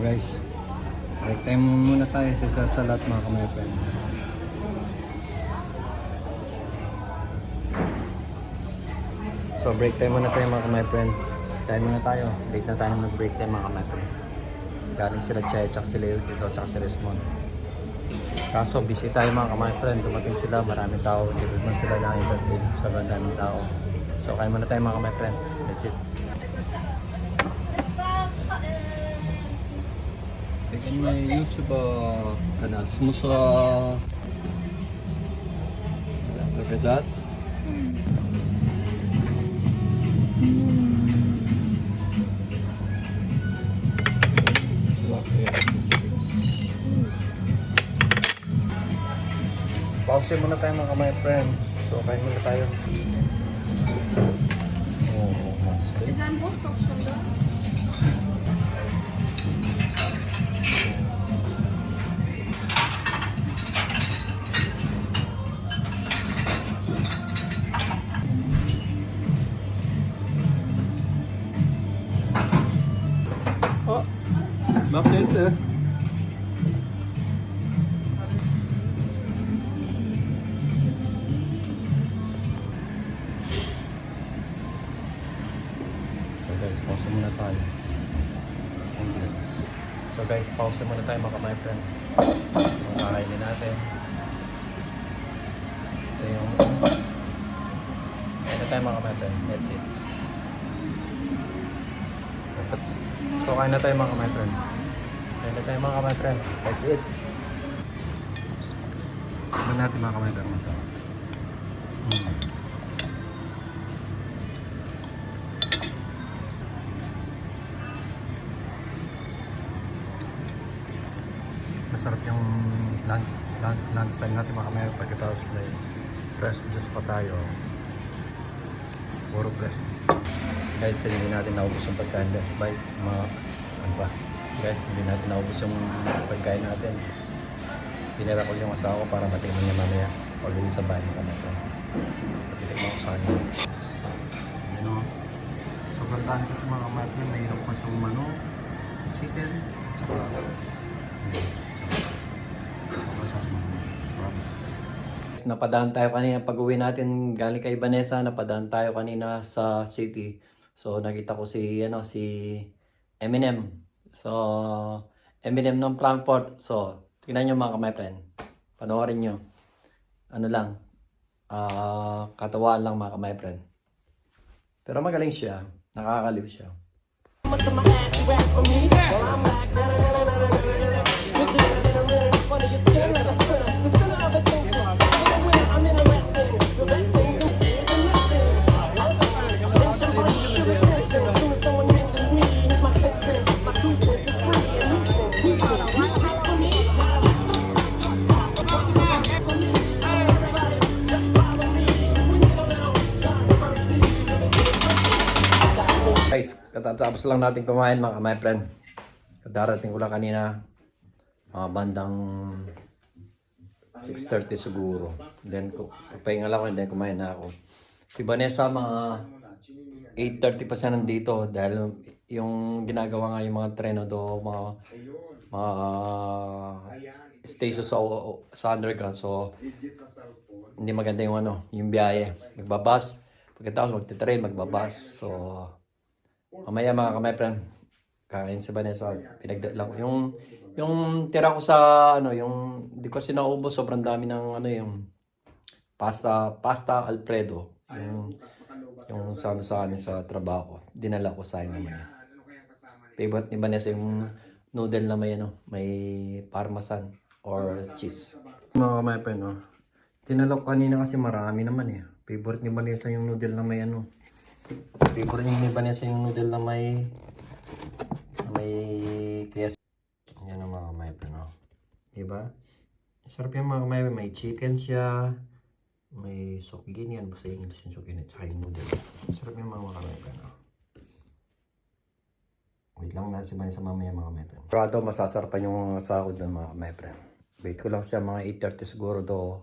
guys, break time muna tayo sa salat mga kamay-friend. So break time muna tayo mga kamay-friend. Kain muna tayo. Late na tayo mag-break time mga kamay-friend. Galing sila Chay, tsaka sila dito, tsaka si Resmond. Kaso busy tayo mga kamay-friend. Dumating sila, maraming tao. Hindi man sila na-entertain. Sobrang daming tao. So kain muna tayo mga kamay-friend. That's it. Tignan mo yung YouTube kanal mo sa Rizat. Pause muna tayo mga my-friend. So kain muna tayo. Is that both option though? Oh, bakit eh? Pause muna tayo. So guys, pause muna tayo mga my-friend. Ang kakainin natin. Ito yung kain na tayo mga my-friend. That's it. So kain na tayo mga my-friend. Kain na tayo mga my-friend. That's it. Kain natin mga my-friend. Masarap. Masarap yung lunch time natin mga kamay. Pagkatapos may fresh juice pa tayo. Puro fresh juice. Guys, hindi natin naubos yung pagkain. Bye. Ano ba? Guys, hindi natin naubos yung pagkain natin. Tinira ko yung asawa ko para matingnan niya mamaya. Pag-uwi sa bahay mga kamay. Patitignan ko sa kanya. You know, sobrang dami kasi mga kamay. Mahirap pa siyang manok, chicken, tsaka napadaan tayo kanina pag-uwi natin galing kay Vanessa. Napadaan tayo kanina sa city. So nakita ko si Eminem. So Eminem ng Frankfurt. So tingnan niyo mga my friend. Panoorin niyo. Ano lang katawaan lang mga my friend. Pero magaling siya. Nakakaliw siya. Guys, katatapos lang natin kumain mga my friend. Darating ko lang kanina mga bandang 6:30 siguro. Then pahinga lang ako and then kumain na ako. Si Vanessa mga 8:30 pa siya nandito dahil yung ginagawa nga yung mga treno do mga station sa underground. So hindi maganda yung yung biyahe. Magbabas. Pagkatapos magte-train, magbabas. So mamaya mga kamay-friend, kain si Vanessa, pinagdala ko yung tira ko sa yung di ko sinaubos, sobrang dami ng yung pasta Alfredo, yung sa amin sa trabaho, dinala ko sa akin naman. Favorite ni Vanessa yung noodle na may parmesan or cheese. Mga kamay-friend, dinala ko kanina kasi marami naman favorite ni Vanessa yung noodle na may favorite ni Vanessa yung noodle na may kaya yan ang mga kamay pa diba? Sarap yung mga kamay, may chicken siya, may sokgin yan, basta yung English yung sokgin at saka yung noodle. Sarap yung mga kamay pa wait lang na si Vanessa mamaya mga kamay pa. Prado masasarapan yung sahod ng mga kamay pa. Wait ko lang siya mga 8:30 siguro do.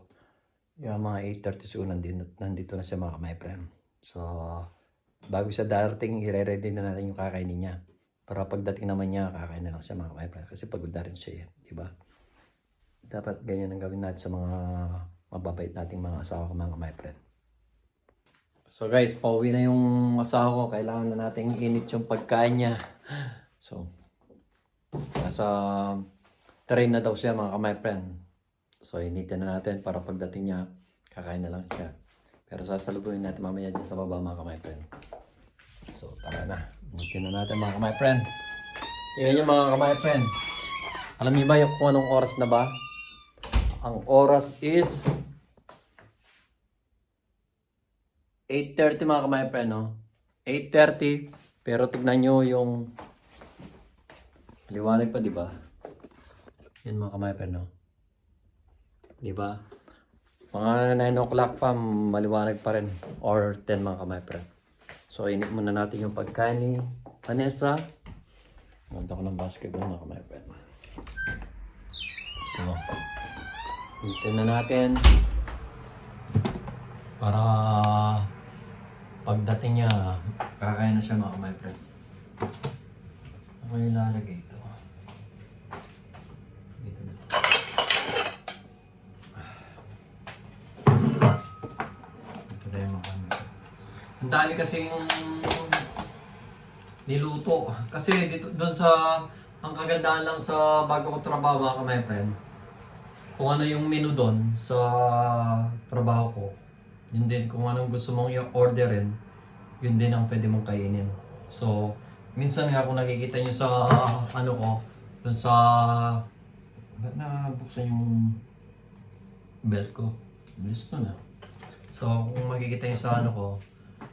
Yung mga 8:30 siguro nandito na siya mga kamay pa. So bago siya darating, i-ready na natin yung kakainin niya. Para pagdating naman niya, kakain na lang siya mga ka-my friend. Kasi pagod na rin siya eh, di ba? Dapat ganyan ang gawin natin sa mga mababait nating mga asawa ko mga ka-my friend. So guys, pauwi na yung asawa ko. Kailangan na nating init yung pagkain niya. So, nasa train na daw siya mga ka-my friend. So, initin na natin para pagdating niya, kakain na lang siya. Pero sasalubuhin natin mamaya dyan sa baba mga ka-my friend. So, tara na. Initin na natin mga ka-my friend. Tingnan niyo mga ka-my friend. Alam niyo ba yung kung anong oras na ba? Ang oras is 8:30 mga ka-my friend, no? 8:30. Pero tignan nyo yung liwanag pa, di ba? Yan mga ka-my friend, no? Di ba? Mga 9 o'clock pa, maliwanag pa rin. Or 10 mga ka-my friend. So, init muna natin yung pagkain ni Vanessa. Ganda ko ng basketball mga ka-my friend. So, initin na natin. Para pagdating niya, kakain na siya mga my friend. Ako nilalagay ito. Dito na. Ito na yung mga my friend. Ang dami kasing niluto. Kasi dito, doon sa, ang kagandahan lang sa bago ko trabaho mga my friend, kung ano yung menu doon sa trabaho ko, yun din, kung anong gusto mong i-orderin, yun din ang pwede mong kainin. So, minsan nga kung nakikita nyo sa, ano ko, dun sa, ba't nabuksan yung belt ko? Bilis to na. So, kung makikita nyo sa, ano ko,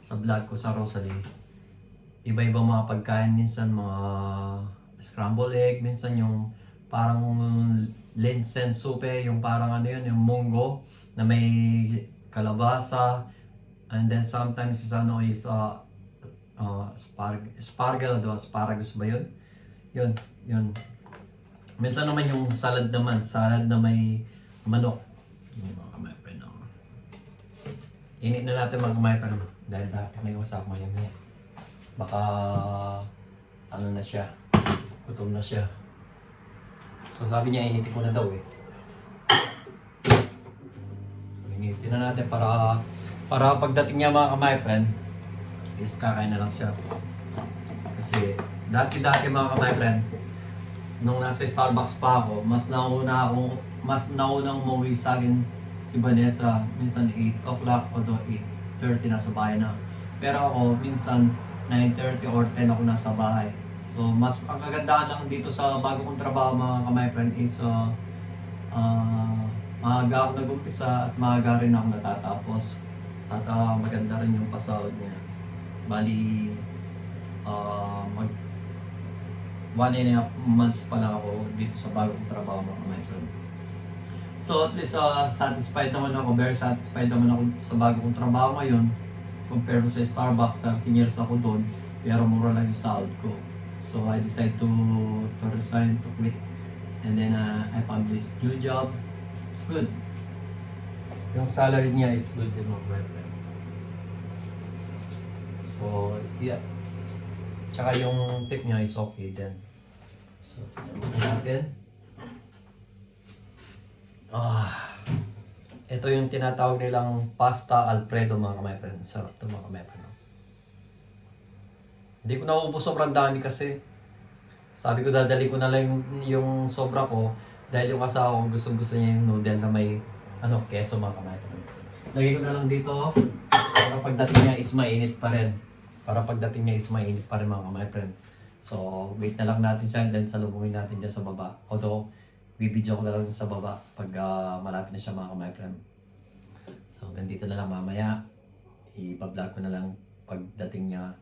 sa vlog ko sa Rosalie, iba-ibang mga pagkain, minsan mga scrambled egg, minsan yung parang lensen soup yung parang ano yun, yung munggo, na may kalabasa, and then sometimes is ano is asparagus ba yun? Yun. Minsan naman yung salad na may manok. Yun mga ka-my friend. Init na natin mga ka-my friend dahil dati may wasak mo yun. Baka ano na siya, gutom na siya. So sabi niya initin ko na daw eh. Initin na natin para pagdating niya mga ka-my friend is kakain na lang siya. Kasi dati mga ka-my friend, nung nasa Starbucks pa ako, mas naunang umuwi sa akin si Vanessa. Minsan 8 o'clock o 8:30 nasa bahay na. Pero ako minsan 9:30 or 10 ako nasa bahay. So mas ang kagandahan lang dito sa bago kong trabaho mga ka-my friend is maaga ako nag-umpisa at maaga rin ako natatapos. At maganda rin yung pasahod niya. Bali, mag 1.5 months pa lang ako dito sa bagong trabaho mga my friend. So at least satisfied naman ako, very satisfied naman ako sa bagong trabaho ngayon. Compare sa Starbucks, 13 years ako doon, pero mura lang yung sahod ko. So I decided to resign, to quit. And then I found this new job. It's good. Yung salary niya is good din mga my friend. So, yeah. Tsaka yung tip niya is okay din. So, tignan natin. Ito yung tinatawag nilang pasta Alfredo mga my friend. Sarap ito mga my friend. Hindi ko naubos sobrang dami kasi. Sabi ko dadali ko na lang yung sobra ko dahil yung asawa ko gusto niya yung noodle na may keso mga my friend. Lagay ko na lang dito para pagdating niya is mainit pa rin. Mga my friend. So, wait na lang natin siya and then salubungin natin dyan sa baba. Although, bibidyo ko na lang sa baba pag malapit na siya mga my friend. So, ganito na lang mamaya. I-vlog ko na lang pagdating niya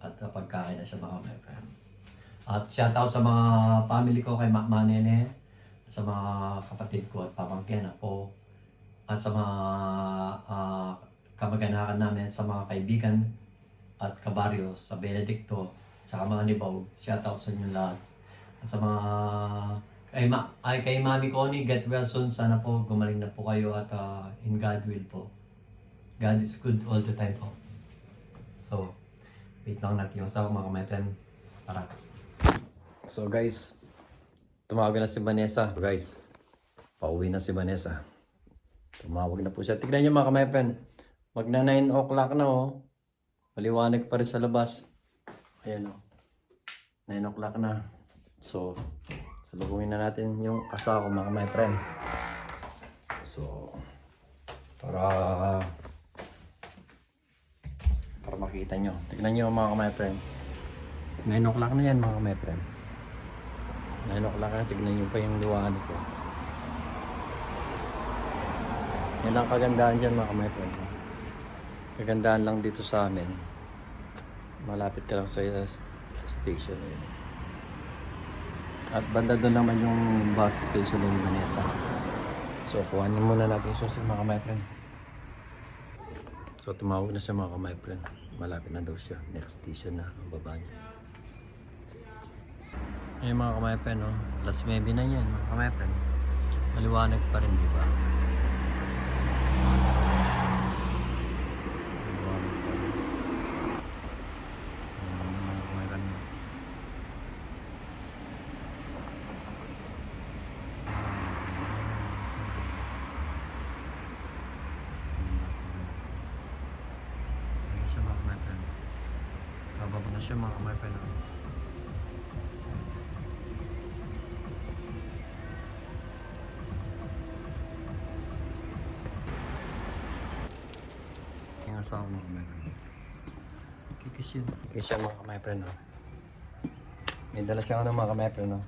at pagkain na siya mga my friend. At shoutout sa mga family ko kay Mama Nene, sa mga kapatid ko at pamangkin ako, at sa mga kamag-anakan namin, sa mga kaibigan at kabaryo sa Benedicto, sa mga Nibao, shoutout sa inyo lahat. At sa mga kay Mami Connie, get well soon. Sana po gumaling na po kayo at in God will po. God is good all the time po. So, wait lang natin yung sa mga my friend para So guys, tumawag na si Vanessa. Guys, pauwi na si Vanessa. Tumawag na po siya. Tignan niyo mga kamay-friend. Magna 9 o'clock na oh. Maliwanag pa rin sa labas. Ayan oh. 9 o'clock na. So, salubungin na natin yung asawa ko mga kamay-friend. So, para makita nyo. Tignan nyo mga kamay-friend. 9 o'clock na yan mga kamay-friend. 9 o'clock na. Tignan nyo pa yung liwanag ko. Yan ang kagandahan dyan mga kamay-friend. Kagandahan lang dito sa amin. Malapit ka lang sa station. At banda doon naman yung bus station ni Vanessa. So kuhanin muna natin yung susunod mga kamay-friend. So tumawag na siya mga kamay-friend. Malapit na daw siya. Next station na ang baba niya. Ayun mga kamay-friend, no? Alas 9 na yan mga kamay-friend. Maliwanag pa rin, di ba? Maliwanag pa rin. Mga kamay-friend. Ano siya mga kamay-friend? Bababa na siya mga kamay-friend. Yung asawa mga kamay-friend. Kikis yun. Kikis siya mga kamay-friend. No? May dala siya ano mga kamay-friend. No?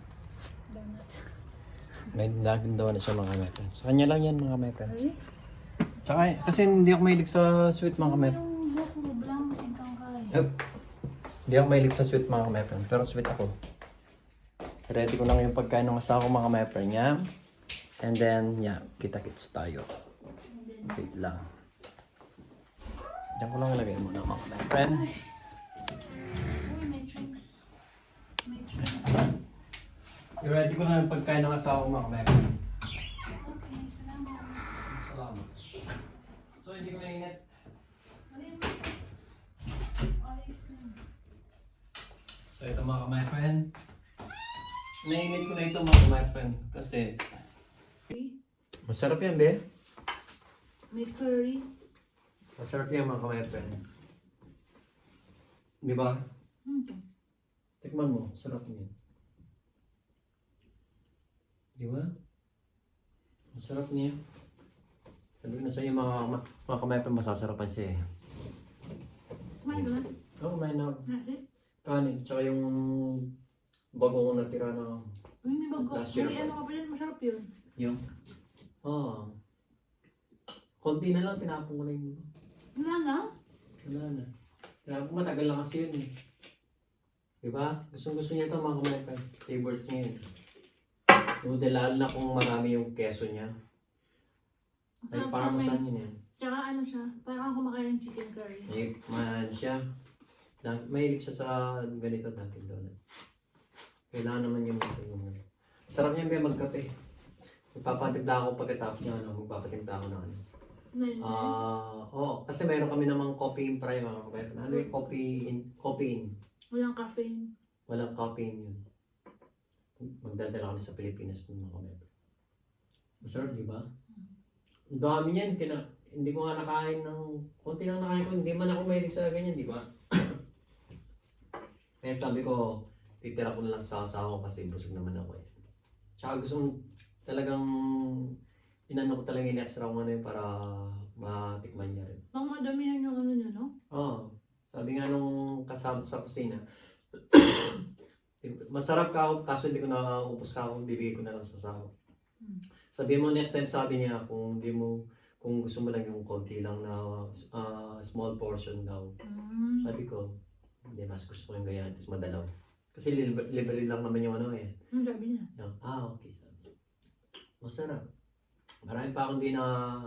Donut. May laging daw na siya mga kamay-friend. Sa kanya lang yan mga kamay-friend. Ay, Tsaka kasi hindi ako mahilig sa sweet mga kamay-friend. yung buko blanc ikaw kaya. Yup. Hindi ako mahilig sa sweet mga kamay-friend. Pero sweet ako. Ready ko lang yung pagkain ng asawa ko mga kamay-friend niya. And then, yeah, kita-kits tayo. Wait lang. Diyan ko lang ilagay muna mga kamay-friend. Uy, may drinks. May drinks. Ready ko na yung pagkain ng asawa ko mga kamay-friend. Okay, salamat. Salamat. So, hindi ko mainit. Ayun. Ayos lang. So, ito mga kamay-friend. Nainit ko na ito mga kamay-friend. Kasi, masarap yan, be. May curry. Masarap yan mga kamay-friend. Di ba? Tikman mo, sarap yan. Di ba? Masarap niya. Sabi ko na sa iyo mga kamay-friend, masasarapan siya eh. Kumain ka ba? Oo, kumain na. Hindi. Kanin, tsaka yung bagong natira na Uy, may bago. Last year May pa. ano ka pa dyan, masarap yun. yung... Konti na lang, tinapon ko na yung... Wala na? Wala na. Tinapon ko, matagal na kasi yun eh. Diba? Gusto niya ito mga kamay-friend. Favorite niya yun. Noodle, lalo na kung marami yung keso niya. Ay, Masarap parang siya, may... masan yun yan. Tsaka ano siya, parang kumakain ng chicken curry. May man siya. Mahilig siya sa ganito dati donut. Kailangan naman yung minsan naman. Sarap niya ba magkape? Magpapatimpla ako pagkatapos niya, magpapatimpla ako ng ano. Ngayon. Kasi meron kami namang coffee in prime mga kapatid. Ano yung coffee in? Walang caffeine. Walang coffee in yun. Magdadala kami sa Pilipinas ng mga kapatid. Masarap, di ba? Ang dami niyan. Hindi ko nga nakain ng... Konti lang nakain ko. Hindi man ako mahilig sa ganyan, di ba? Kaya sabi ko, titira ko na lang sa asawa ko kasi busog naman ako eh. Tsaka gusto mong talagang... Inano ko talaga yung extra ko yun para matikman niya rin. Pang madamihan yung ano niya, no? Oo. Sabi nga nung kasama sa kusina, masarap ka ako, kaso hindi ko nakaupos ka ako, bibigay ko na lang sa asawa. Sabi mo next time, sabi niya, kung gusto mo lang yung konti lang na small portion daw. Sabi ko, hindi, mas gusto ko yung ganyan, tapos madalaw. Kasi libre lang naman yung ano eh. Sabi niya. Okay, sabi. Masarap. Marami pa akong di na...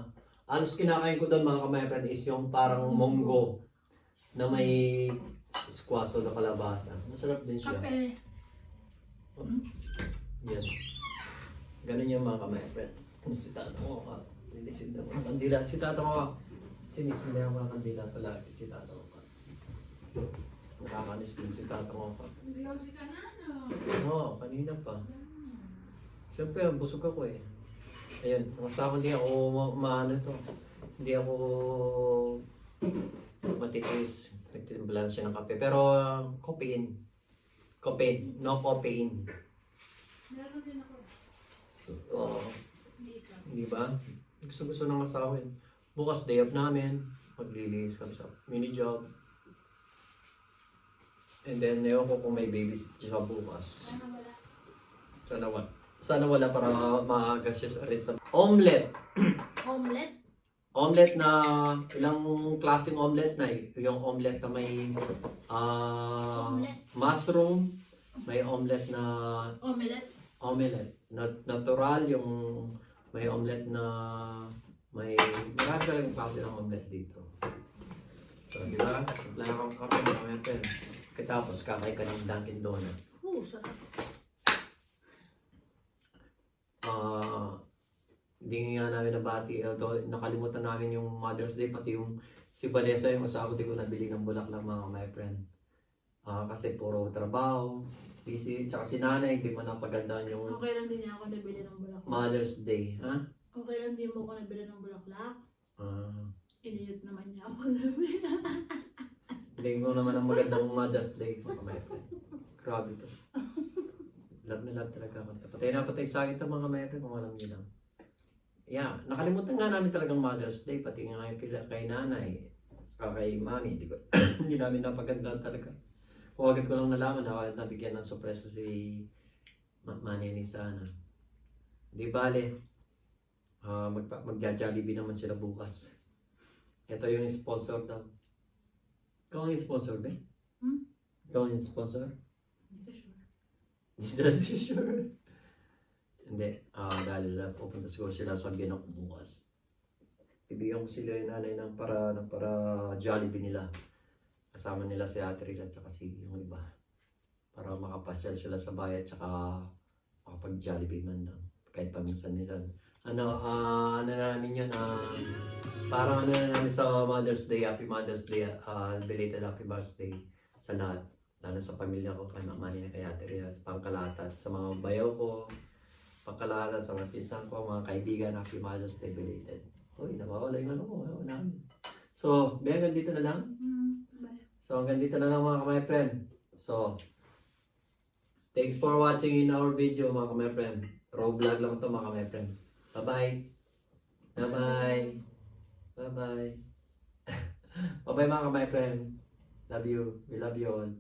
Alos kinakain ko doon mga kamay-friend is yung parang monggo na may squash o na kalabasa. Masarap din siya. Kape. Yan. Ganun yung mga kamay-friend. Si tata mo ka. Sinisid na mga kandila. Si tata mo ka. Sinisid na yung mga kandila pala. Si tata mo ka. Nakakanis din si tatang ako. Hindi ako si Kanano. Oo, kanina pa. Siyempre, busog ako eh. Ayun, nasa hindi ako maano to. Hindi ako matitis. Nagtimbala na siya ng kape. Pero, caffeine. Caffeine. No caffeine. Meron din ako. Oo. Hindi ka. Di ba? Gusto ng asawa yun. Bukas day off namin. Maglilinis kami sa mini job. And then, ewan ko kung may babies siya bukas. Sana wala. Sana wala. Sana wala para maaga siya rin sa omelette. Omelette? Omelette na, ilang klaseng omelette na eh. Yung omelette na may Omelette. mushroom. May omelette na Omelette? omelette. Natural, yung may omelette na may marami talagang klase ng omelette dito. So, di ba? Apply akong kape ng omelette. Katapos, kakay ka ng Dunkin' Donuts. Sarap. Hindi nga namin nabati. Nakalimutan namin yung Mother's Day. Pati yung si Vanessa, yung asawa ko, di ko nabili ng bulaklak mga my friend. Kasi puro trabaho. Busy. Tsaka si nanay, hindi mo napagandaan yung Okay lang din niya ako nabili ng bulaklak. Mother's Day. Ha? Okay lang din mo ako nabili ng bulaklak. Ah, Iniyot naman niya ako nabili. hindi mo naman ang magandang Mother's Day mga my friend. Grabe to. Love na love talaga ako. Patay na patay sa akin ito mga my friend kung alam niyo lang. Yeah, nakalimutan nga namin talagang Mother's Day, pati nga kay nanay, kay mami, hindi, hindi namin napagandaan talaga. Kung agad ko lang nalaman na nabigyan ng sorpresa si Manny ni Sana. Di bale, magja-Jollibee naman sila bukas. Ito yung sponsor daw. Ikaw ang yung sponsor, ba? Ikaw ang yung sponsor? Hindi ko sure. Hindi na siya sure. Hindi, dahil pupunta siguro sila sa Binok bukas. Ibigyan ko sila yung nanay ng para Jollibee nila. Kasama nila si Ate Rila at saka si yung iba. Para makapasyal sila sa bayan at saka makapag-Jollibee man lang. Kahit paminsan-minsan. Ano namin yun, parang ano na namin sa Mother's Day, Happy Mother's Day, belated Happy Mother's Day sa lahat. Lalo sa pamilya ko, kay Mama ni kay Ate Rila, sa pangkalatat, sa mga bayaw ko, pangkalatat, sa mga pinsan ko, mga kaibigan, Happy Mother's Day belated. Uy, nawawala yung ano ko, ayaw namin. So, hanggang dito na lang. Bye. So, hanggang dito na lang mga my friend. So, thanks for watching in our video mga my friend. Raw vlog lang to mga my friend. Bye-bye. Bye-bye. Bye-bye. Bye-bye mga my friend. Love you. We love you all.